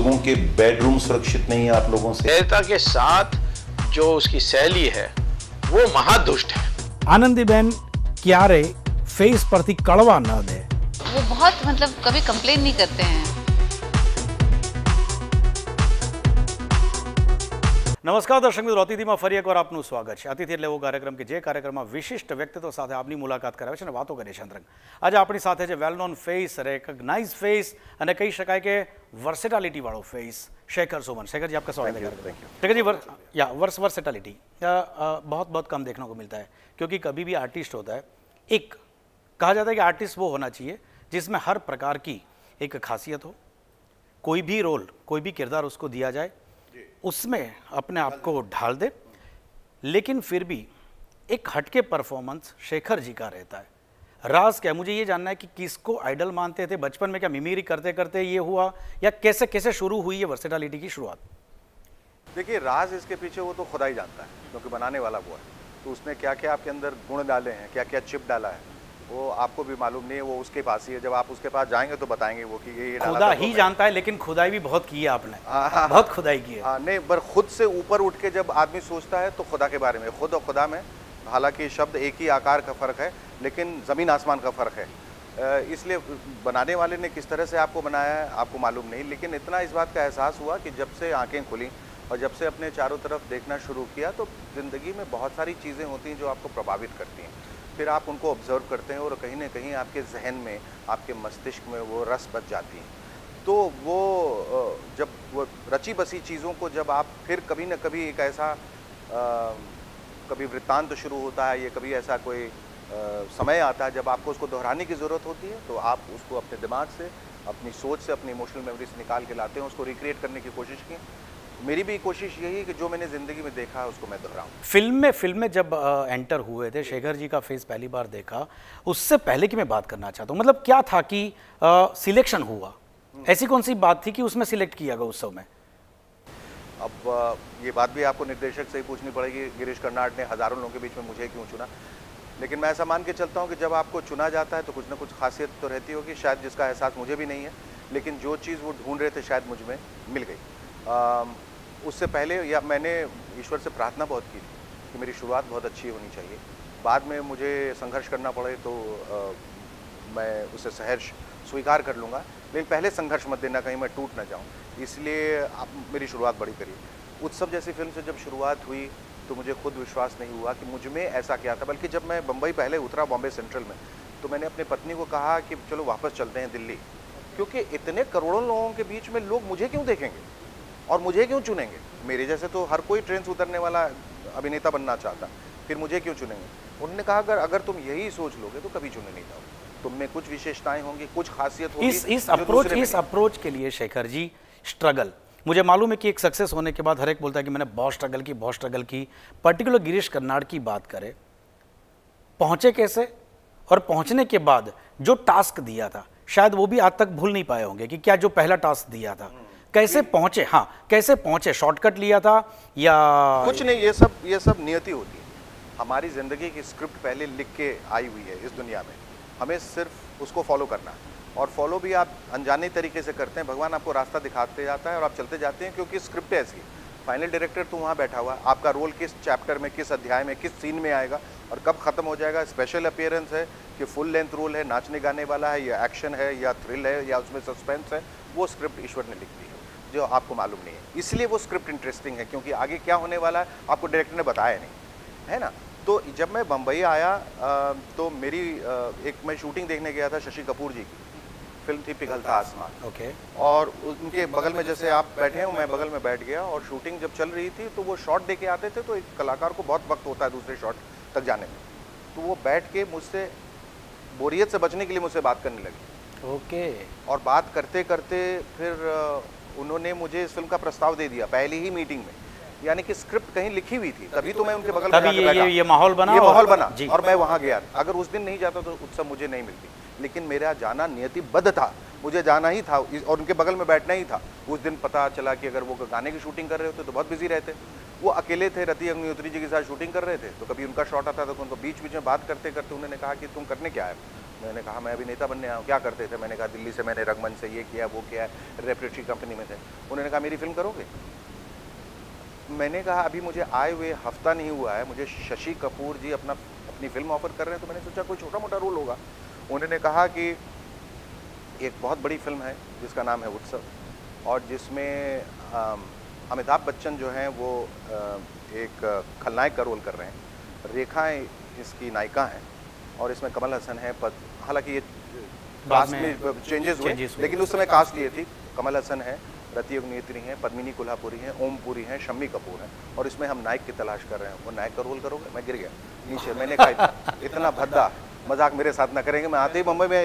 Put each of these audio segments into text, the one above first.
लोगों के बेडरूम सुरक्षित नहीं है आप लोगों से। देवता के साथ जो उसकी सहेली है वो महादुष्ट है। आनंदीबेन क्यारे फेस परથી कड़वा न दे। वो बहुत मतलब कभी कंप्लेन नहीं करते हैं। નમસ્કાર દર્શક મિત્રો, અતિથિમાં ફરી એકવાર આપનું સ્વાગત છે. અતિથિ એટલે એવો કાર્યક્રમ કે જે કાર્યક્રમમાં વિશિષ્ટ વ્યક્તિત્વ સાથે આપની મુલાકાત કરાવે છે અને વાતો કરે છે અંતરંગ. આજે આપણી સાથે છે well known face, recognise face અને કહી શકાય કે વર્સેટાલિટીવાળો ફેસ, शेखर सुमन. शेखर जी, आपका स्वागत है. शेखर जी, वर्सेटालिटी बहुत बहुत कम देखने को मिलता है, क्योंकि कभी भी आर्टिस्ट होता है, एक कहा जाता है कि आर्टिस्ट वो होना चाहिए जिसमें हर प्रकार की एक खासियत हो. कोई भी रोल, कोई भी किरदार उसको दिया जाए, उसमें अपने आप को ढाल दे, लेकिन फिर भी एक हटके परफॉर्मेंस शेखर जी का रहता है. राज क्या, मुझे ये जानना है कि किसको आइडल मानते थे बचपन में? क्या मिमिक्री करते करते ये हुआ, या कैसे कैसे शुरू हुई ये वर्सेटालिटी की शुरुआत? देखिए, राज इसके पीछे वो तो खुदा ही जानता है, क्योंकि बनाने वाला वो है. तो उसने क्या क्या आपके अंदर गुण डाले हैं, क्या क्या चिप डाला है, वो आपको भी मालूम नहीं है. वो उसके पास ही है. जब आप उसके पास जाएंगे तो बताएंगे वो कि ये खुदा ही जानता है. लेकिन खुदाई भी बहुत की है आपने. बहुत खुदाई की है. नहीं, पर खुद से ऊपर उठ के जब आदमी सोचता है तो खुदा के बारे में, खुद और खुदा में हालांकि शब्द एक ही आकार का फ़र्क है, लेकिन ज़मीन आसमान का फ़र्क है. इसलिए बनाने वाले ने किस तरह से आपको बनाया है आपको मालूम नहीं, लेकिन इतना इस बात का एहसास हुआ कि जब से आंखें खुली और जब से अपने चारों तरफ देखना शुरू किया, तो ज़िंदगी में बहुत सारी चीज़ें होती हैं जो आपको प्रभावित करती हैं. फिर आप उनको ऑब्जर्व करते हैं और कहीं ना कहीं आपके जहन में, आपके मस्तिष्क में वो रस बच जाती हैं. तो वो जब वो रची बसी चीज़ों को जब आप फिर कभी ना कभी एक ऐसा कभी वृत्तांत शुरू होता है, ये कभी ऐसा कोई समय आता है जब आपको उसको दोहराने की ज़रूरत होती है, तो आप उसको अपने दिमाग से, अपनी सोच से, अपनी इमोशनल मेमोरी से निकाल के लाते हैं, उसको रिक्रिएट करने की कोशिश की. मेरी भी कोशिश यही है कि जो मैंने ज़िंदगी में देखा है उसको मैं दोहराऊं. फिल्म में जब एंटर हुए थे, शेखर जी का फेस पहली बार देखा, उससे पहले की मैं बात करना चाहता हूँ. मतलब क्या था कि सिलेक्शन हुआ, ऐसी कौन सी बात थी कि उसमें सिलेक्ट किया गया उस समय? अब ये बात भी आपको निर्देशक से ही पूछनी पड़ेगी. गिरीश कर्नाड ने हज़ारों लोगों के बीच में मुझे क्यों चुना, लेकिन मैं ऐसा मान के चलता हूँ कि जब आपको चुना जाता है तो कुछ ना कुछ खासियत तो रहती होगी, शायद जिसका एहसास मुझे भी नहीं है, लेकिन जो चीज़ वो ढूंढ रहे थे शायद मुझ में मिल गई. उससे पहले या मैंने ईश्वर से प्रार्थना बहुत की थी कि मेरी शुरुआत बहुत अच्छी होनी चाहिए. बाद में मुझे संघर्ष करना पड़े तो मैं उसे सहर्ष स्वीकार कर लूँगा, लेकिन पहले संघर्ष मत देना, कहीं मैं टूट ना जाऊँ. इसलिए आप मेरी शुरुआत बड़ी करिए. उत्सव जैसी फिल्म से जब शुरुआत हुई तो मुझे खुद विश्वास नहीं हुआ कि मुझ में ऐसा क्या था. बल्कि जब मैं बम्बई पहले उतरा, बॉम्बे सेंट्रल में, तो मैंने अपनी पत्नी को कहा कि चलो वापस चलते हैं दिल्ली, क्योंकि इतने करोड़ों लोगों के बीच में लोग मुझे क्यों देखेंगे और मुझे क्यों चुनेंगे. मेरे जैसे तो हर कोई ट्रेन से उतरने वाला अभिनेता बनना चाहता, फिर मुझे क्यों चुनेंगे. उन्होंने कहा अगर तुम यही सोच लोगे तो कभी चुने नहीं जाओगे. तुम में कुछ विशेषताएं होंगी, कुछ खासियत होगी. इस अप्रोच के लिए शेखर जी स्ट्रगल, मुझे मालूम है कि एक सक्सेस होने के बाद हर एक बोलता है कि मैंने बहुत स्ट्रगल की. पर्टिकुलर गिरीश कर्नाड की बात करें, पहुंचे कैसे, और पहुंचने के बाद जो टास्क दिया था शायद वो भी आज तक भूल नहीं पाए होंगे कि क्या जो पहला टास्क दिया था, कैसे पहुंचे. हाँ, कैसे पहुंचे, शॉर्टकट लिया था या कुछ नहीं? ये सब नियति होती है. हमारी ज़िंदगी की स्क्रिप्ट पहले लिख के आई हुई है इस दुनिया में, हमें सिर्फ उसको फॉलो करना है. और फॉलो भी आप अनजाने तरीके से करते हैं. भगवान आपको रास्ता दिखाते जाता है और आप चलते जाते हैं, क्योंकि स्क्रिप्ट ऐसी है. फाइनल डायरेक्टर तो वहाँ बैठा हुआ, आपका रोल किस चैप्टर में, किस अध्याय में, किस सीन में आएगा और कब ख़त्म हो जाएगा. स्पेशल अपीयरेंस है कि फुल लेंथ रोल है, नाचने गाने वाला है, या एक्शन है, या थ्रिल है, या उसमें सस्पेंस है, वो स्क्रिप्ट ईश्वर ने लिख दी है जो आपको मालूम नहीं है. इसलिए वो स्क्रिप्ट इंटरेस्टिंग है, क्योंकि आगे क्या होने वाला है आपको डायरेक्टर ने बताया नहीं है ना. तो जब मैं बम्बई आया तो मेरी मैं शूटिंग देखने गया था शशि कपूर जी की. फिल्म थी पिघलता आसमान. ओके. और उनके बगल में जैसे आप बैठे हैं, मैं बगल में बैठ गया, और शूटिंग जब चल रही थी तो वो शॉट दे के आते थे, तो एक कलाकार को बहुत वक्त होता है दूसरे शॉट तक जाने में. तो वो बैठ के मुझसे बोरियत से बचने के लिए मुझसे बात करने लगे. ओके. और बात करते करते फिर उन्होंने मुझे इस फिल्म का प्रस्ताव दे दिया पहली ही मीटिंग में. यानी कि स्क्रिप्ट कहीं लिखी हुई थी, तभी तो मैं उनके बगल में ये माहौल बना, और मैं वहाँ गया. अगर उस दिन नहीं जाता तो उत्सव मुझे नहीं मिलती, लेकिन मेरा जाना नियतिबद्ध था. मुझे जाना ही था और उनके बगल में बैठना ही था. उस दिन पता चला कि अगर वो गाने की शूटिंग कर रहे होते तो बहुत बिजी रहते. वो अकेले थे, रति अग्निहोत्री जी के साथ शूटिंग कर रहे थे, तो कभी उनका शॉट आता था तो उनको बीच बीच में बात करते करते उन्होंने कहा कि तुम करने क्या है. मैंने कहा मैं अभिनेता बनने आया हूँ। क्या करते थे? मैंने कहा दिल्ली से मैंने रंगमंच से ये किया वो किया, रेपरेटरी कंपनी में थे। उन्होंने कहा मेरी फिल्म करोगे? मैंने कहा अभी मुझे आए हुए हफ्ता नहीं हुआ है, मुझे शशि कपूर जी अपनी फिल्म ऑफर कर रहे हैं, तो मैंने सोचा कोई छोटा मोटा रोल होगा। उन्होंने कहा कि एक बहुत बड़ी फिल्म है जिसका नाम है उत्सव, और जिसमें अमिताभ बच्चन जो हैं वो एक खलनायक का रोल कर रहे हैं, रेखाएं इसकी नायिका हैं, और इसमें कमल हसन है। हालांकि ये कास्ट में चेंजेस हुए, लेकिन उस समय कास्ट ये थी, कमल हसन है, रति अग्निहोत्री हैं, पद्मिनी कोल्हापुरी हैं, ओम पुरी हैं, शम्मी कपूर हैं, और इसमें हम नायक की तलाश कर रहे हैं। वो नायक का रोल करोगे? मैं गिर गया नीचे। मैंने कहा इतना भद्दा मजाक मेरे साथ ना करेंगे, मैं आते ही मुंबई में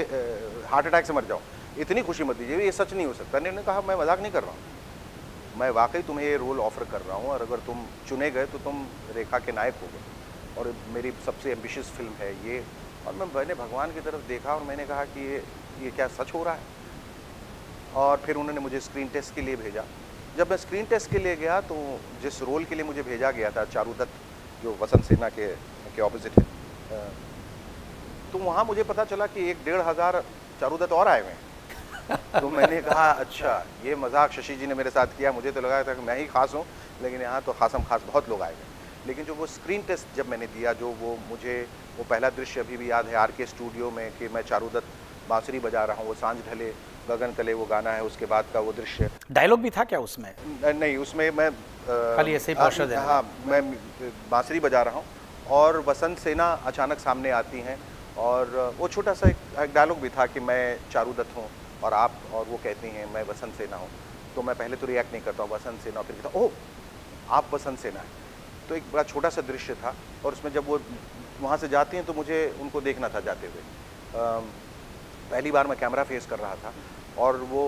हार्ट अटैक से मर जाऊँ, इतनी खुशी मत दीजिए, ये सच नहीं हो सकता। उन्होंने कहा मैं मजाक नहीं कर रहा हूँ, मैं वाकई तुम्हें ये रोल ऑफर कर रहा हूँ, और अगर तुम चुने गए तो तुम रेखा के नायक हो गए, और मेरी सबसे एम्बिशियस फिल्म है ये। और मैंने भगवान की तरफ देखा और मैंने कहा कि ये क्या सच हो रहा है? और फिर उन्होंने मुझे स्क्रीन टेस्ट के लिए भेजा। जब मैं स्क्रीन टेस्ट के लिए गया तो जिस रोल के लिए मुझे भेजा गया था, चारुदत्त, जो वसंत सेना के ऑपोजिट है, तो वहाँ मुझे पता चला कि 1,500 चारुदत्त और आए हुए हैं। तो मैंने कहा अच्छा, ये मजाक शशि जी ने मेरे साथ किया, मुझे तो लगा था कि मैं ही खास हूँ, लेकिन यहाँ तो खासम खास बहुत लोग आए हुए। लेकिन जो वो स्क्रीन टेस्ट जब मैंने दिया, जो मुझे वो पहला दृश्य अभी भी याद है, आर के स्टूडियो में, कि मैं चारुदत्त बांसुरी बजा रहा हूँ, वो सांझ ढले गगन तले वो गाना है, उसके बाद का वो दृश्य। डायलॉग भी था क्या उसमें? नहीं, उसमें मैं खाली ऐसे ही पोस्टर दे रहा हूं। हाँ, मैं बांसुरी बजा रहा हूँ और वसंत सेना अचानक सामने आती हैं, और वो छोटा सा एक डायलॉग भी था कि मैं चारुदत्त हूँ और आप, और वो कहती हैं मैं वसंत सेना हूँ। तो मैं पहले तो रिएक्ट नहीं करता हूँ, वसंत सेना, फिर कहता ओह आप वसंत सेना है। तो एक बड़ा छोटा सा दृश्य था, और उसमें जब वो वहाँ से जाती हैं तो मुझे उनको देखना था जाते हुए। पहली बार मैं कैमरा फेस कर रहा था, और वो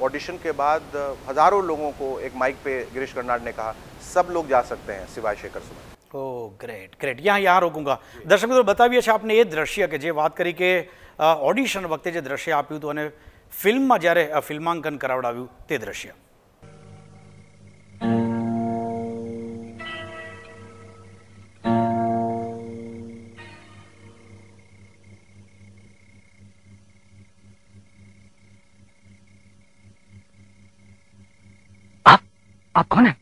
ऑडिशन के बाद हज़ारों लोगों को एक माइक पे गिरीश कर्नाड ने कहा सब लोग जा सकते हैं सिवाय Shekhar Suman. Oh great great, यहाँ रोकूंगा। दर्शक मित्रों बताविए છે आपने ये दृश्य के જે વાત કરી કે ઓડિશન વખતે જે દૃશ્ય આપ્યું હતું અને ફિલ્મમાં જ્યારે ફિલ્માંકન કરાવડાવ્યું તે દૃશ્ય। आप कौन है?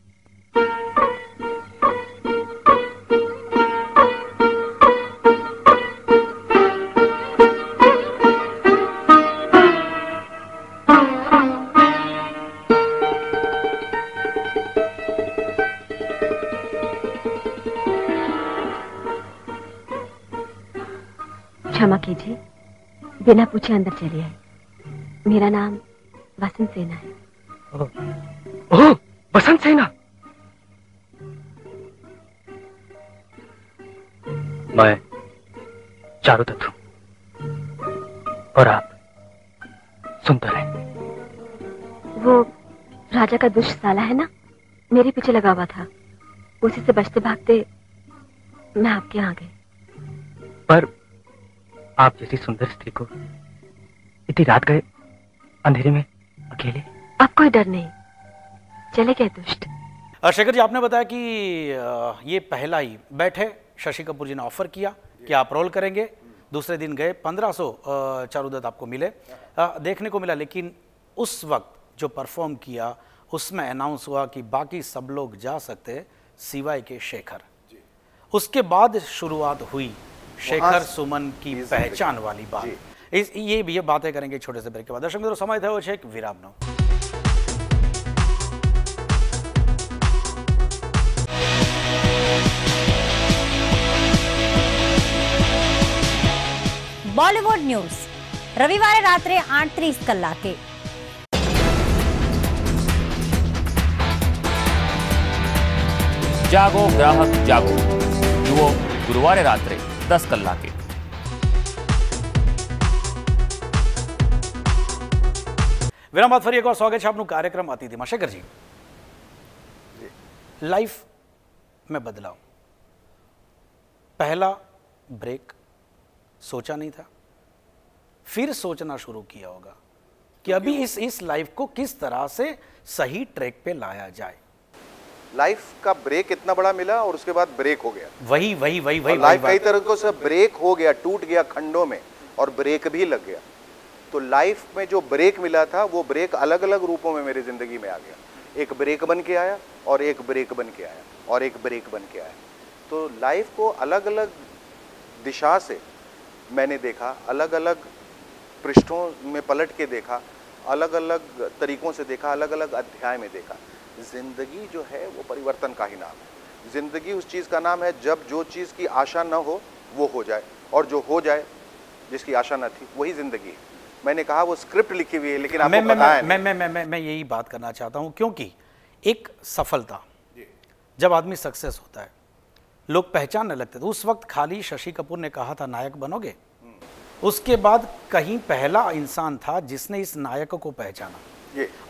क्षमा कीजिए, बिना पूछे अंदर चलिए आए। मेरा नाम वसंत सेना है। ओह, वसंत सेना। मैं चारुदत्त हूं, और आप सुंदर हैं। वो राजा का दुष्ट साला है ना, मेरे पीछे लगा हुआ था, उसी से बचते भागते मैं आपके यहाँ गई। पर आप जैसी सुंदर स्त्री को इतनी रात गए अंधेरे में अकेले? अब कोई डर नहीं, चले गए दुष्ट। शेखर जी, आपने बताया कि ये पहला ही बैठे शशि कपूर जी ने ऑफर किया कि आप रोल करेंगे, दूसरे दिन गए, 1500 चारुदत्त आपको मिले, देखने को मिला, लेकिन उस वक्त जो परफॉर्म किया उसमें अनाउंस हुआ कि बाकी सब लोग जा सकते सिवाय के शेखर। उसके बाद शुरुआत हुई शेखर सुमन की पहचान वाली बात। ये बातें करेंगे छोटे से ब्रेक के बाद। दर्शक मित्रों, समय થયો છે એક વિરામનો। બોલિવૂડ ન્યૂઝ રવિવારે રાત્રે 8:30 કલાકે। જાગો ગ્રાહક જાગો, જુઓ ગુરુવારે રાત્રે 10 કલાકે। विराम बाद फरी एक और स्वागत है आपનું कार्यक्रम अतिथिમાં। शेखर जी, लाइफ में बदलाव, पहला ब्रेक सोचा नहीं था, फिर सोचना शुरू किया होगा कि अभी इस लाइफ को किस तरह से सही ट्रैक पे लाया जाए। लाइफ का ब्रेक इतना बड़ा मिला और उसके बाद ब्रेक हो गया। वही लाइफ कई तरह से ब्रेक हो गया, टूट गया खंडों में, और ब्रेक भी लग गया। तो लाइफ में जो ब्रेक मिला था वो ब्रेक अलग अलग रूपों में मेरी ज़िंदगी में आ गया। एक ब्रेक बन के आया और एक ब्रेक बन के आया और एक ब्रेक बन के आया। तो लाइफ को अलग अलग दिशा से मैंने देखा, अलग अलग पृष्ठों में पलट के देखा, अलग अलग तरीक़ों से देखा, अलग अलग अध्याय में देखा। ज़िंदगी जो है वो परिवर्तन का ही नाम है। ज़िंदगी उस चीज़ का नाम है जब जो चीज़ की आशा न हो वो हो जाए, और जो हो जाए जिसकी आशा न थी वही ज़िंदगी है। मैंने कहा वो स्क्रिप्ट लिखी हुई है, लेकिन आपको पता है मैं यही बात करना चाहता हूँ, क्योंकि एक सफलता जब आदमी सक्सेस होता है लोग पहचानने लगते थे। उस वक्त खाली शशि कपूर ने कहा था नायक बनोगे, उसके बाद कहीं पहला इंसान था जिसने इस नायक को पहचाना,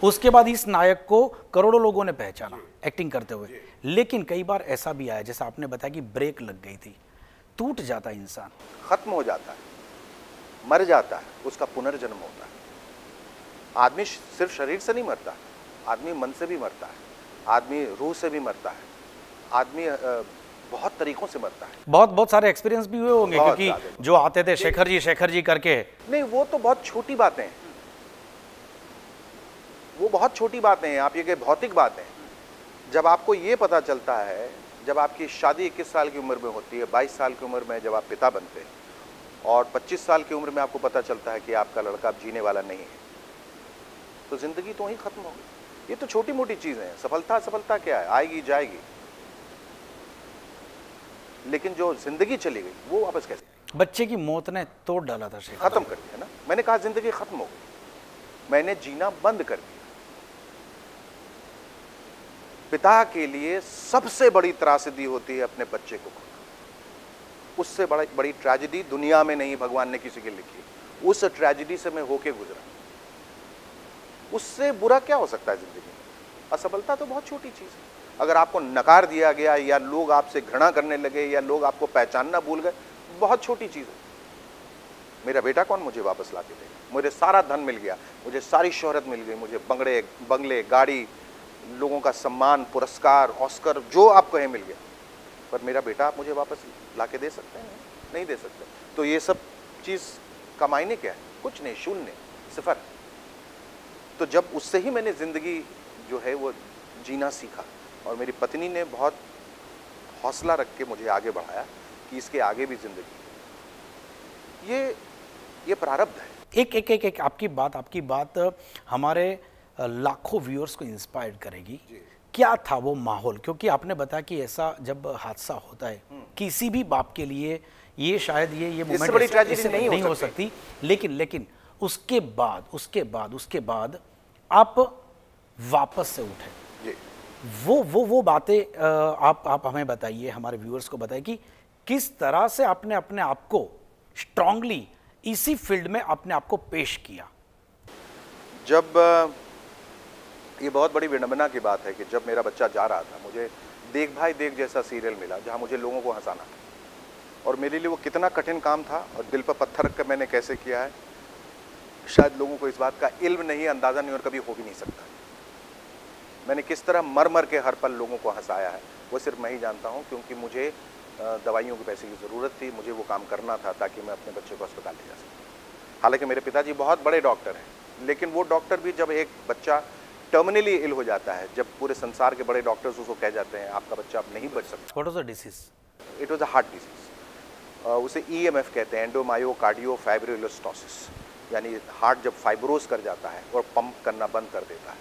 उसके बाद इस नायक को करोड़ों लोगों ने पहचाना एक्टिंग करते हुए। लेकिन कई बार ऐसा भी आया जैसा आपने बताया कि ब्रेक लग गई थी, टूट जाता इंसान, खत्म हो जाता है, मर जाता है, उसका पुनर्जन्म होता है। आदमी सिर्फ शरीर से नहीं मरता, आदमी मन से भी मरता है, आदमी रूह से भी मरता है, आदमी बहुत तरीकों से मरता है। बहुत सारे एक्सपीरियंस भी हुए होंगे, क्योंकि जो आते थे शेखर जी करके। नहीं, वो तो बहुत छोटी बातें हैं, वो बहुत छोटी बातें हैं, आप ये भौतिक बातें हैं। जब आपको ये पता चलता है, जब आपकी शादी 21 साल की उम्र में होती है, 22 साल की उम्र में जब आप पिता बनते हैं, और 25 साल की उम्र में आपको पता चलता है कि आपका लड़का अब जीने वाला नहीं है, तो जिंदगी तो वहीं खत्म हो गई। ये तो छोटी मोटी चीजें हैं। सफलता क्या है, आएगी जाएगी, लेकिन जो जिंदगी चली गई वो वापस कैसे? बच्चे की मौत ने तोड़ डाला था, खत्म कर दिया ना। मैंने कहा जिंदगी खत्म हो गई, मैंने जीना बंद कर दिया। पिता के लिए सबसे बड़ी त्रासदी होती है अपने बच्चे को खोना। उससे बड़ी ट्रेजेडी दुनिया में नहीं भगवान ने किसी के लिखी। उस ट्रेजेडी से मैं होके गुजरा, उससे बुरा क्या हो सकता है जिंदगी में? असफलता तो बहुत छोटी चीज है। अगर आपको नकार दिया गया, या लोग आपसे घृणा करने लगे, या लोग आपको पहचानना भूल गए, बहुत छोटी चीज है। मेरा बेटा कौन मुझे वापस ला के देगा? मुझे सारा धन मिल गया, मुझे सारी शोहरत मिल गई, मुझे बंगले, गाड़ी, लोगों का सम्मान, पुरस्कार, ऑस्कर, जो आप कहें मिल गया, पर मेरा बेटा आप मुझे वापस ला के दे सकते हैं? नहीं दे सकते। तो ये सब चीज़ का मायने क्या है? कुछ नहीं, शून्य, सिफर। तो जब उससे ही मैंने ज़िंदगी जो है वो जीना सीखा, और मेरी पत्नी ने बहुत हौसला रख के मुझे आगे बढ़ाया कि इसके आगे भी ज़िंदगी। ये प्रारब्ध है। एक आपकी बात हमारे लाखों व्यूअर्स को इंस्पायर करेगी। क्या था वो माहौल? क्योंकि आपने बताया कि ऐसा जब हादसा होता है किसी भी बाप के लिए, ये शायद ये मोमेंट बड़ी ट्रेजेडी नहीं हो सकती। लेकिन उसके बाद आप वापस से उठे। वो बातें आप हमें बताइए, हमारे व्यूअर्स को बताइए कि किस तरह से आपने अपने आप को स्ट्रांगली इसी फील्ड में अपने आप को पेश किया। जब ये बहुत बड़ी विडंबना की बात है कि जब मेरा बच्चा जा रहा था, मुझे देख भाई देख जैसा सीरियल मिला जहां मुझे लोगों को हंसाना था, और मेरे लिए वो कितना कठिन काम था, और दिल पर पत्थर रख कर मैंने कैसे किया है, शायद लोगों को इस बात का इल्म नहीं, अंदाज़ा नहीं, और कभी हो भी नहीं सकता। मैंने किस तरह मर के हर पल लोगों को हंसाया है वो सिर्फ मैं ही जानता हूँ, क्योंकि मुझे दवाइयों के पैसे की ज़रूरत थी, मुझे वो काम करना था ताकि मैं अपने बच्चे को अस्पताल ले जा सकूँ। हालांकि मेरे पिताजी बहुत बड़े डॉक्टर हैं, लेकिन वो डॉक्टर भी जब एक बच्चा टर्मिनली इल हो जाता है, जब पूरे संसार के बड़े डॉक्टर्स उसको कह जाते हैं आपका बच्चा अब नहीं बच सकता। What was the disease? It was a heart disease. उसे EMF कहते हैं, एंडोमायोकार्डियो फाइब्रिलोस्टोसिस, यानी हार्ट जब फाइब्रोस कर जाता है और पंप करना बंद कर देता है,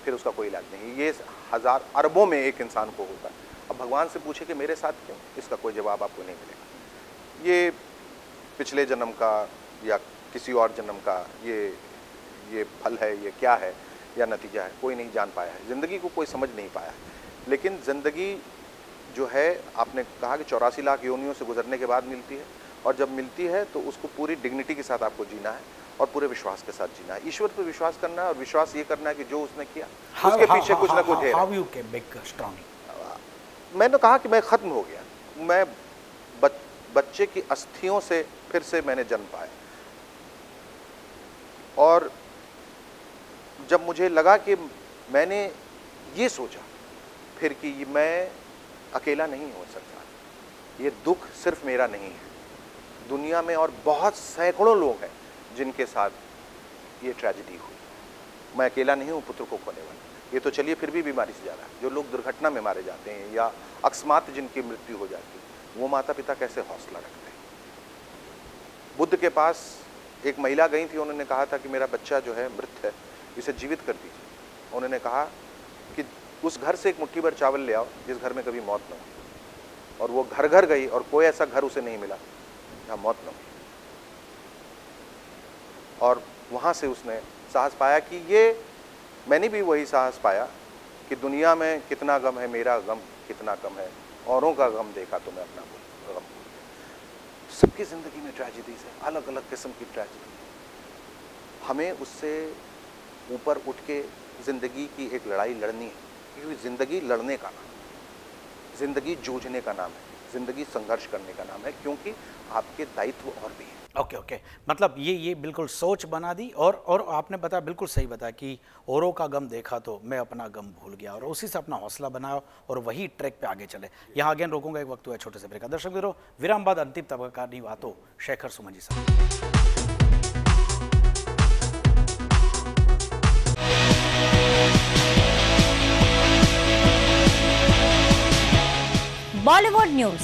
फिर उसका कोई इलाज नहीं। ये हज़ार अरबों में एक इंसान को होता है। अब भगवान से पूछे कि मेरे साथ क्यों, इसका कोई जवाब आपको नहीं मिलेगा। ये पिछले जन्म का या किसी और जन्म का ये फल है, ये क्या है या नतीजा है, कोई नहीं जान पाया है। ज़िंदगी को कोई समझ नहीं पाया है। लेकिन ज़िंदगी जो है, आपने कहा कि 84 लाख योनियों से गुजरने के बाद मिलती है, और जब मिलती है तो उसको पूरी डिग्निटी के साथ आपको जीना है और पूरे विश्वास के साथ जीना है। ईश्वर पर विश्वास करना है, और विश्वास ये करना है कि जो उसने किया उसके पीछे कुछ ना कुछ है। How you can make strong? मैंने कहा कि मैं ख़त्म हो गया, मैं बच्चे की अस्थियों से फिर से मैंने जन्म पाया, और जब मुझे लगा कि मैंने ये सोचा फिर कि मैं अकेला नहीं हो सकता, ये दुख सिर्फ मेरा नहीं है, दुनिया में और बहुत सैकड़ों लोग हैं जिनके साथ ये ट्रेजेडी हुई। मैं अकेला नहीं हूँ पुत्र को खोने वाला। ये तो चलिए फिर भी बीमारी से जा रहा है। जो लोग दुर्घटना में मारे जाते हैं या अकस्मात जिनकी मृत्यु हो जाती है, वो माता पिता कैसे हौसला रखते हैं। बुद्ध के पास एक महिला गई थी, उन्होंने कहा था कि मेरा बच्चा जो है मृत है, इसे जीवित कर दीजिए। उन्होंने कहा कि उस घर से एक मुट्ठी भर चावल ले आओ जिस घर में कभी मौत न हो। और वो घर घर गई और कोई ऐसा घर उसे नहीं मिला जहाँ मौत न हो। और वहाँ से उसने साहस पाया कि ये, मैंने भी वही साहस पाया कि दुनिया में कितना गम है, मेरा गम कितना कम है। औरों का गम देखा तो मैं अपना गम भूल गया। सबकी ज़िंदगी में ट्रेजेडीज है, अलग अलग किस्म की ट्रेजेडी। हमें उससे ऊपर उठ के ज़िंदगी की एक लड़ाई लड़नी है, क्योंकि ज़िंदगी लड़ने का नाम है, ज़िंदगी जूझने का नाम है, ज़िंदगी संघर्ष करने का नाम है, क्योंकि आपके दायित्व और भी हैं। ओके, मतलब ये बिल्कुल सोच बना दी। और आपने बताया, बिल्कुल सही बताया कि औरों का गम देखा तो मैं अपना गम भूल गया, और उसी से अपना हौसला बनाया और वही ट्रैक पे आगे चले। यहाँ अगेन रोकूंगा, एक वक्त हुआ छोटे से ब्रेक का। दर्शक मित्रों, विराम बाद अंतिम तबका की बातों शेखर सुमन जी साहब। बॉलीवुड न्यूज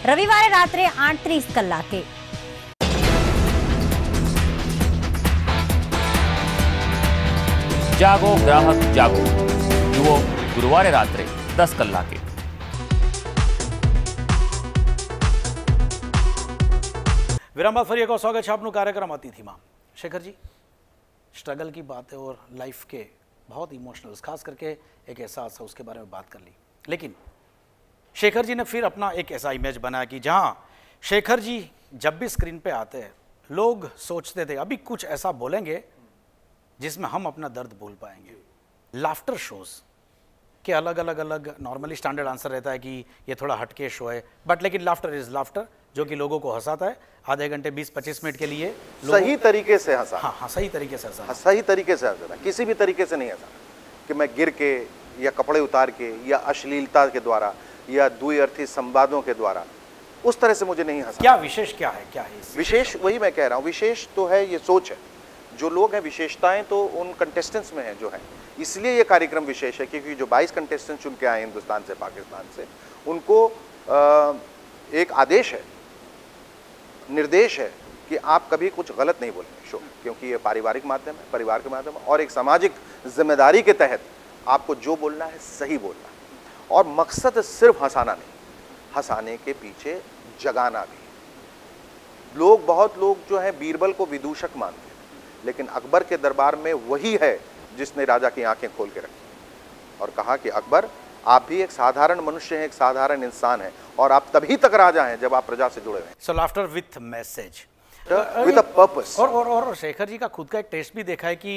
रविवार रात्रे 8:30 કલાકે। જાગો ગ્રાહક જાગો જુઓ ગુરુવારે રાત્રે 10 કલાકે। विराम बाद फरी एक और स्वागत है आपનું कार्यक्रम अतिथिમાં। शेखर जी, स्ट्रगल की बात है और लाइफ के बहुत इमोशनल, खास करके एक एहसास है, उसके बारे में बात कर ली। लेकिन शेखर जी ने फिर अपना एक ऐसा इमेज बनाया कि जहां शेखर जी जब भी स्क्रीन पे आते हैं, लोग सोचते थे अभी कुछ ऐसा बोलेंगे जिसमें हम अपना दर्द भूल पाएंगे। लाफ्टर शोज के अलग अलग नॉर्मली स्टैंडर्ड आंसर रहता है कि ये थोड़ा हटके शो है, बट लेकिन लाफ्टर इज लाफ्टर, जो कि लोगों को हंसाता है आधे घंटे 20-25 मिनट के लिए। सही तरीके से हंसा। हाँ, सही तरीके से हंसा। सही तरीके से हंसा, किसी भी तरीके से नहीं हंसा कि मैं गिर के या कपड़े उतार के या अश्लीलता के द्वारा या द्विअर्थी संवादों के द्वारा, उस तरह से मुझे नहीं हंसा। क्या विशेष क्या है, क्या है विशेष? वही मैं कह रहा हूँ, विशेष तो है ये सोच है। जो लोग हैं, विशेषताएं तो उन कंटेस्टेंट्स में हैं जो हैं, इसलिए ये कार्यक्रम विशेष है, क्योंकि जो 22 कंटेस्टेंट्स चुन के आए हिंदुस्तान से, पाकिस्तान से, उनको एक आदेश है, निर्देश है कि आप कभी कुछ गलत नहीं बोलेंगे शो, क्योंकि ये पारिवारिक माध्यम है, परिवार के माध्यम है, और एक सामाजिक जिम्मेदारी के तहत आपको जो बोलना है सही बोलना है। और मकसद सिर्फ हंसाना नहीं, हंसाने के पीछे जगाना भी। बहुत लोग जो है बीरबल को विदूषक मानते हैं, लेकिन अकबर के दरबार में वही है जिसने राजा की आंखें खोल के रखी और कहा कि अकबर, आप भी एक साधारण मनुष्य हैं, एक साधारण इंसान हैं, और आप तभी तक राजा हैं जब आप प्रजा से जुड़े हैं। So laughter with message, with a purpose. और शेखर जी का खुद का एक टेस्ट भी देखा है कि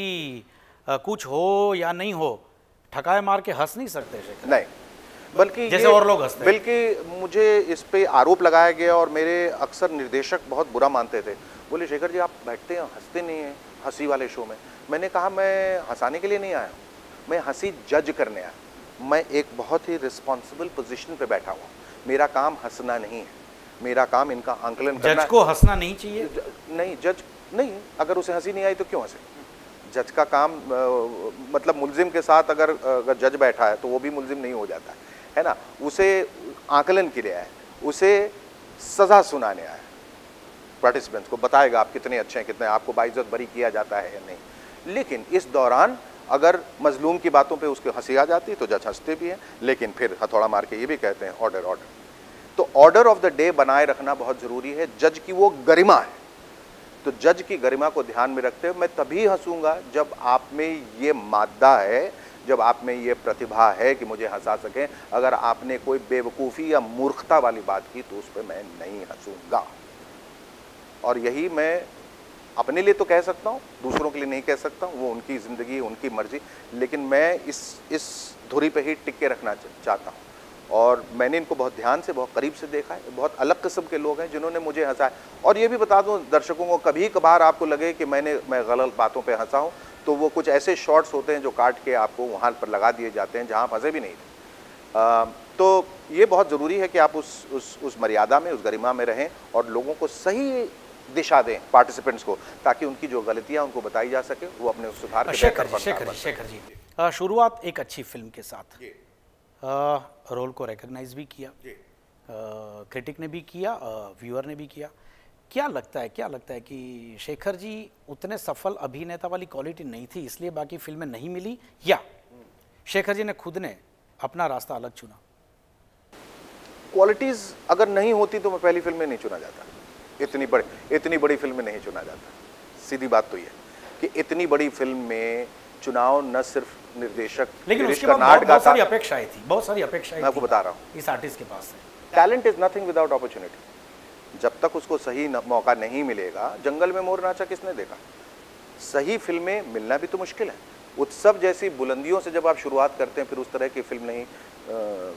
कुछ हो या नहीं हो, ठकाए मार के हंस नहीं सकते शेखर। नहीं, बल्कि जैसे और लोग हंसते हैं। बल्कि मुझे इस पे आरोप लगाया गया और मेरे अक्सर निर्देशक बहुत बुरा मानते थे। बोले, शेखर जी आप बैठते हैं, हंसते नहीं हैं हंसी वाले शो में। मैंने कहा, मैं हंसाने के लिए नहीं आया हूँ, मैं हंसी जज करने आया। मैं एक बहुत ही रिस्पॉन्सिबल पोजीशन पे बैठा हुआ। मेरा काम हंसना नहीं है, मेरा काम इनका आंकलन करना। जज को हंसना नहीं चाहिए? नहीं, जज नहीं, अगर उसे हंसी नहीं आई तो क्यों हंसे? जज का काम मतलब मुलजिम के साथ अगर जज बैठा है तो वो भी मुलजिम नहीं हो जाता है ना। उसे आकलन के लिए आया, उसे सज़ा सुनाने आया। पार्टिसिपेंट्स को बताएगा आप कितने अच्छे हैं, कितने आपको बाइज्जत बरी किया जाता है या नहीं। लेकिन इस दौरान अगर मजलूम की बातों पे उसके हंसी आ जाती है तो जज हंसते भी हैं, लेकिन फिर हथौड़ा मार के ये भी कहते हैं ऑर्डर ऑर्डर। तो ऑर्डर ऑफ द डे बनाए रखना बहुत ज़रूरी है। जज की वो गरिमा है, तो जज की गरिमा को ध्यान में रखते हुए मैं तभी हंसूंगा जब आप में ये मादा है, जब आप में ये प्रतिभा है कि मुझे हंसा सकें। अगर आपने कोई बेवकूफ़ी या मूर्खता वाली बात की तो उस पर मैं नहीं हंसूंगा। और यही मैं अपने लिए तो कह सकता हूँ, दूसरों के लिए नहीं कह सकता हूँ, वो उनकी ज़िंदगी, उनकी मर्जी। लेकिन मैं इस धुरी पे ही टिक के रखना चाहता हूँ। और मैंने इनको बहुत ध्यान से, बहुत करीब से देखा है। बहुत अलग किस्म के लोग हैं जिन्होंने मुझे हंसाया। और ये भी बता दूं दर्शकों को, कभी कभार आपको लगे कि मैं गलत बातों पे हंसा हूँ, तो वो कुछ ऐसे शॉट्स होते हैं जो काट के आपको वहाँ पर लगा दिए जाते हैं जहाँ आप हंसे भी नहीं थे। तो ये बहुत ज़रूरी है कि आप उस मर्यादा में, उस गरिमा में रहें और लोगों को सही दिशा दें, पार्टिसिपेंट्स को, ताकि उनकी जो गलतियां उनको बताई जा सके, वो अपने सुधार के शेखर जी, शुरुआत एक अच्छी फिल्म के साथ, रोल को रिकॉग्नाइज भी किया, क्रिटिक ने भी किया, व्यूअर ने भी किया। क्या लगता है कि शेखर जी उतने सफल अभिनेता वाली क्वालिटी नहीं थी इसलिए बाकी फिल्में नहीं मिली, या शेखर जी ने खुद ने अपना रास्ता अलग चुना? क्वालिटीज अगर नहीं होती तो मैं पहली फिल्म में नहीं चुना जाता, इतनी बड़ी फिल्म में नहीं चुना जाता। सीधी बात तो ये कि इतनी बड़ी फिल्म में चुनाव न सिर्फ निर्देशक, लेकिन उसके बाद बहुत सारी अपेक्षाएं थी, मैं आपको बता रहा हूँ इस आर्टिस्ट के पास से। Talent is nothing without opportunity. जब तक उसको सही मौका नहीं मिलेगा, जंगल में मोर नाचा किसने देखा, सही फिल्में मिलना भी तो मुश्किल है। उत्सव जैसी बुलंदियों से जब आप शुरुआत करते हैं, फिर उस तरह की फिल्म नहीं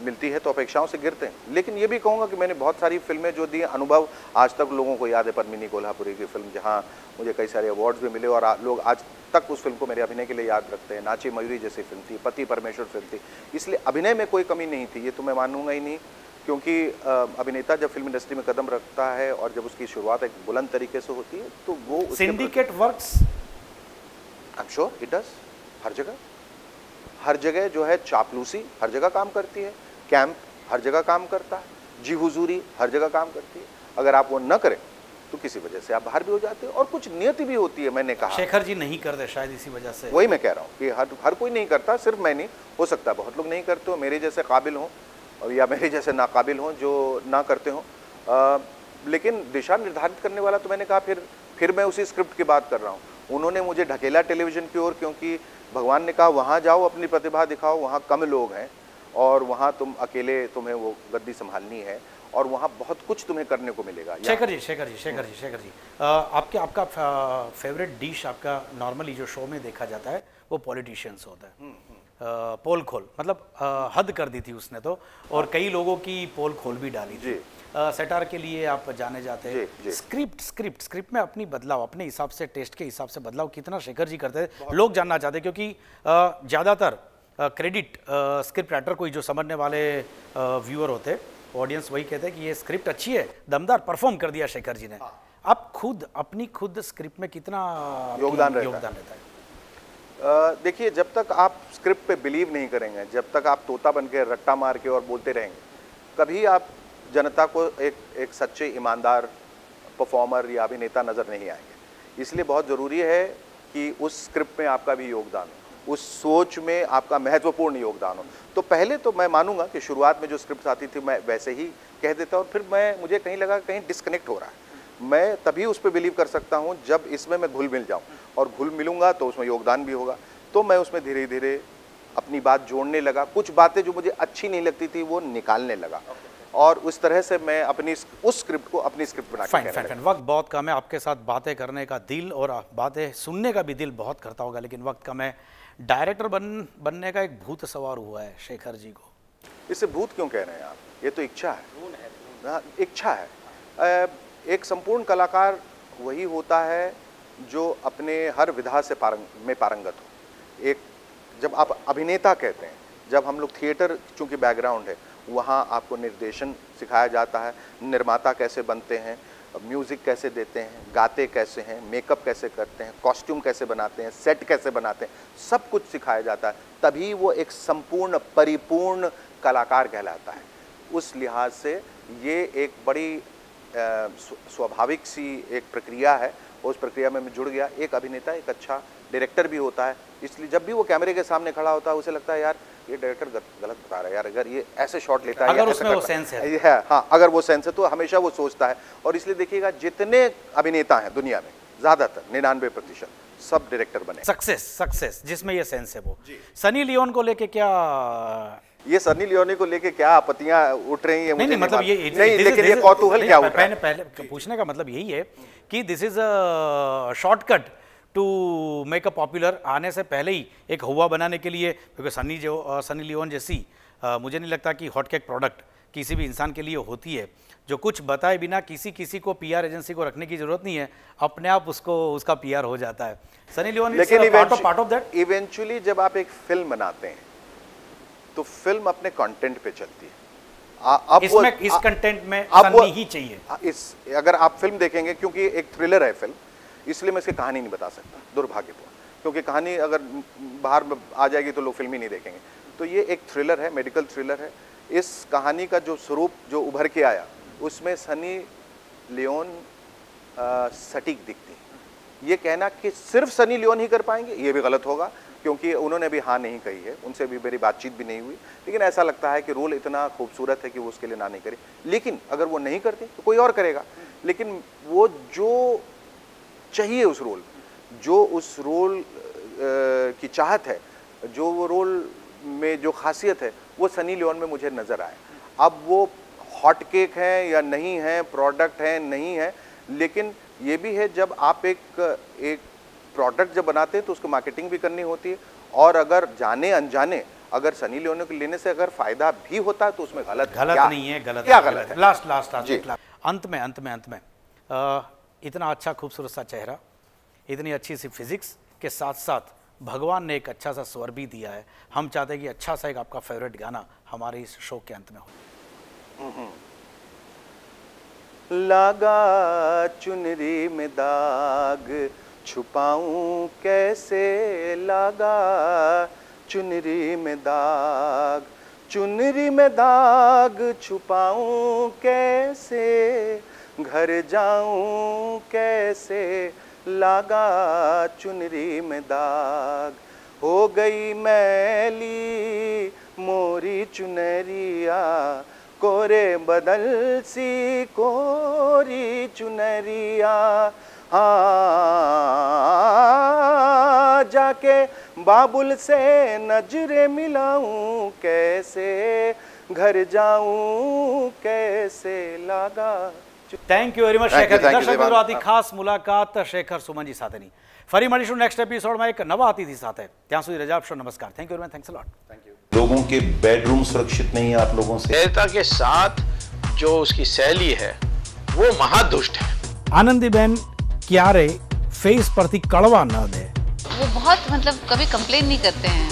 मिलती है तो अपेक्षाओं से गिरते हैं। लेकिन ये भी कहूँगा कि मैंने बहुत सारी फिल्में जो दी, अनुभव आज तक लोगों को याद है। पद्मिनी कोल्हापुरी की फिल्म, जहाँ मुझे कई सारे अवार्ड्स भी मिले और लोग आज तक उस फिल्म को मेरे अभिनय के लिए याद रखते हैं। नाची मयूरी जैसी फिल्म थी, पति परमेश्वर फिल्म थी। इसलिए अभिनय में कोई कमी नहीं थी, ये तो मैं मानूंगा ही नहीं, क्योंकि अभिनेता जब फिल्म इंडस्ट्री में कदम रखता है और जब उसकी शुरुआत एक बुलंद तरीके से होती है तो वो syndicate works, I am sure it does. हर जगह जो है चापलूसी हर जगह काम करती है, कैंप हर जगह काम करता है, जी हुजूरी हर जगह काम करती है। अगर आप वो न करें तो किसी वजह से आप बाहर भी हो जाते हैं और कुछ नियति भी होती है। मैंने कहा शेखर जी नहीं करते शायद इसी वजह से, वही मैं कह रहा हूँ कि हर कोई नहीं करता, सिर्फ मैं नहीं, हो सकता है बहुत लोग नहीं करते हो, मेरे जैसे काबिल हों और या मेरे जैसे नाकाबिल हों जो ना करते हों। लेकिन दिशा निर्धारित करने वाला तो मैंने कहा फिर मैं उसी स्क्रिप्ट की बात कर रहा हूँ। उन्होंने मुझे ढकेला टेलीविज़न की ओर, क्योंकि भगवान ने कहा वहाँ जाओ, अपनी प्रतिभा दिखाओ, वहाँ कम लोग हैं और वहाँ तुम अकेले, तुम्हें वो गद्दी संभालनी है और वहाँ बहुत कुछ तुम्हें करने को मिलेगा। शेखर जी, आपका फेवरेट डिश, आपका नॉर्मली जो शो में देखा जाता है वो पॉलिटिशियंस होता है। पोल खोल, मतलब हद कर दी थी उसने तो, और कई लोगों की पोल खोल भी डाली थी। सेटार के लिए आप जाने जाते हैं। स्क्रिप्ट में अपनी बदलाव, अपने हिसाब से, टेस्ट के हिसाब से बदलाव कितना शेखर जी करते हैं, लोग जानना चाहते हैं, क्योंकि ज़्यादातर क्रेडिट स्क्रिप्ट राइटर को ही जो समझने वाले व्यूअर होते हैं, ऑडियंस वही कहते हैं कि ये स्क्रिप्ट अच्छी है, दमदार परफॉर्म कर दिया शेखर जी ने। आप अपनी स्क्रिप्ट में कितना योगदान रहता है? देखिए, जब तक आप स्क्रिप्ट पे बिलीव नहीं करेंगे, जब तक आप तोता बन के रट्टा मार के और बोलते रहेंगे, कभी आप जनता को एक सच्चे ईमानदार परफॉर्मर या अभिनेता नज़र नहीं आएंगे। इसलिए बहुत ज़रूरी है कि उस स्क्रिप्ट में आपका भी योगदान हो, उस सोच में आपका महत्वपूर्ण योगदान हो। तो पहले तो मैं मानूंगा कि शुरुआत में जो स्क्रिप्ट आती थी मैं वैसे ही कह देता, और फिर मुझे कहीं लगा कहीं डिस्कनेक्ट हो रहा है। मैं तभी उस पर बिलीव कर सकता हूँ जब इसमें मैं घुल मिल जाऊँ, और घुल मिलूँगा तो उसमें योगदान भी होगा। तो मैं उसमें धीरे धीरे अपनी बात जोड़ने लगा, कुछ बातें जो मुझे अच्छी नहीं लगती थी वो निकालने लगा, और उस तरह से मैं अपनी उस स्क्रिप्ट को अपनी स्क्रिप्ट बना के कहने लगा। वक्त बहुत कम है, आपके साथ बातें करने का दिल और बातें सुनने का भी दिल बहुत करता होगा, लेकिन वक्त कम है। डायरेक्टर बनने का एक भूत सवार हुआ है शेखर जी को। इसे भूत क्यों कह रहे हैं आप? ये तो इच्छा है, इच्छा है। एक संपूर्ण कलाकार वही होता है जो अपने हर विधा से पारंगत हो। एक जब आप अभिनेता कहते हैं, जब हम लोग थिएटर चूँकि बैकग्राउंड है, वहाँ आपको निर्देशन सिखाया जाता है, निर्माता कैसे बनते हैं, म्यूज़िक कैसे देते हैं, गाते कैसे हैं, मेकअप कैसे करते हैं, कॉस्ट्यूम कैसे बनाते हैं, सेट कैसे बनाते हैं, सब कुछ सिखाया जाता है। तभी वो एक संपूर्ण परिपूर्ण कलाकार कहलाता है। उस लिहाज से ये एक बड़ी स्वाभाविक सी एक प्रक्रिया है, उस प्रक्रिया में मैं जुड़ गया। एक अभिनेता एक अच्छा डायरेक्टर भी होता है, इसलिए जब भी वो कैमरे के सामने खड़ा होता है उसे लगता है यार ये डायरेक्टर गलत बता रहा है, यार अगर ये ऐसे शॉट लेता है, अगर उसमें वो सेंस है, हाँ अगर वो सेंस है तो हमेशा वो सोचता है। और इसलिए देखिएगा जितने अभिनेता हैं दुनिया में, ज़्यादातर 99% सब डायरेक्टर बने। सक्सेस जिसमें ये सेंस है वो। सनी लियोन को लेके क्या, ये सनी लियोनी को लेके क्या आपत्तियां उठ रही हैं? नहीं, मतलब ये नहीं, लेकिन ये कौतूहल क्या उठ रहा है? पहले पूछने का मतलब यही है कि this is a shortcut to make a popular. आने से पहले ही एक हुआ बनाने के लिए, क्योंकि सनी लियोन जैसी मुझे नहीं लगता कि हॉटकेक प्रोडक्ट किसी भी इंसान के लिए होती है, जो कुछ बताए बिना किसी को पीआर एजेंसी को रखने की जरूरत नहीं है, अपने आप उसका पीआर हो जाता है। सनी लियोन लेकिन पार्ट ऑफ दैट। इवेंचुअली जब आप एक फिल्म बनाते हैं तो फिल्म अपने कंटेंट पे चलती है, इसमें इस कंटेंट में सन्नी ही चाहिए। अगर आप फिल्म देखेंगे, क्योंकि एक थ्रिलर है फिल्म, इसलिए मैं इसकी कहानी नहीं बता सकता, दुर्भाग्यपूर्ण, क्योंकि कहानी अगर बाहर आ जाएगी तो लोग फिल्म ही नहीं देखेंगे। तो ये एक थ्रिलर है, मेडिकल थ्रिलर है। इस कहानी का जो स्वरूप जो उभर के आया, उसमें सनी लियोन सटीक दिखती है। ये कहना कि सिर्फ सनी लियोन ही कर पाएंगे, ये भी गलत होगा, क्योंकि उन्होंने भी हाँ नहीं कही है, उनसे भी मेरी बातचीत भी नहीं हुई। लेकिन ऐसा लगता है कि रोल इतना खूबसूरत है कि वो उसके लिए ना नहीं करे। लेकिन अगर वो नहीं करती तो कोई और करेगा। लेकिन वो जो चाहिए उस रोल, जो उस रोल की चाहत है, जो वो रोल में जो खासियत है, वो सनी लियोन में मुझे नज़र आए। अब वो हॉट केक है या नहीं है, प्रोडक्ट है नहीं है, लेकिन ये भी है जब आप एक प्रोडक्ट जब बनाते हैं तो उसको मार्केटिंग भी करनी होती है। और अगर जाने अनजाने अगर सनी लियोन को लेने से अगर फायदा भी होता है तो उसमें गलत नहीं है, गलत क्या गलत है? लास्ट अंत में इतना अच्छा खूबसूरत सा चेहरा, इतनी अच्छी सी फिजिक्स के साथ साथ भगवान ने एक अच्छा सा स्वर भी दिया है। हम चाहते हैं कि अच्छा सा एक आपका फेवरेट गाना हमारे इस शो के अंत में हो। लगा चुनरी में दाग छुपाऊं कैसे, लगा चुनरी में दाग, चुनरी में दाग छुपाऊं कैसे, घर जाऊं कैसे, लगा चुनरी में दाग। हो गई मैली मोरी चुनरिया, कोरे बदल सी कोरी चुनरिया, जाके बाबुल से नजरे मिलाऊं कैसे, घर जाऊं कैसे, लगा। Thank you very much Shekhar. दर्शक મિત્રો આથી ખાસ મુલાકાત શેખર સુમનજી સાથેની। ફરી મળીશું નેક્સ્ટ એપિસોડમાં એક નવા અતિથિ સાથે। ત્યાં સુધી રજા આપશો। નમસ્કાર। Thank you very much. Thanks a lot. Thank you. लोगों के बेडरूम सुरक्षित नहीं है आप लोगों से। देवता के साथ जो उसकी सहेली है वो महादुष्ट है। આનંદીબેન ક્યારે ફેસ પરથી કળવા ન દે। वो बहुत मतलब कभी कंप्लेन नहीं करते हैं।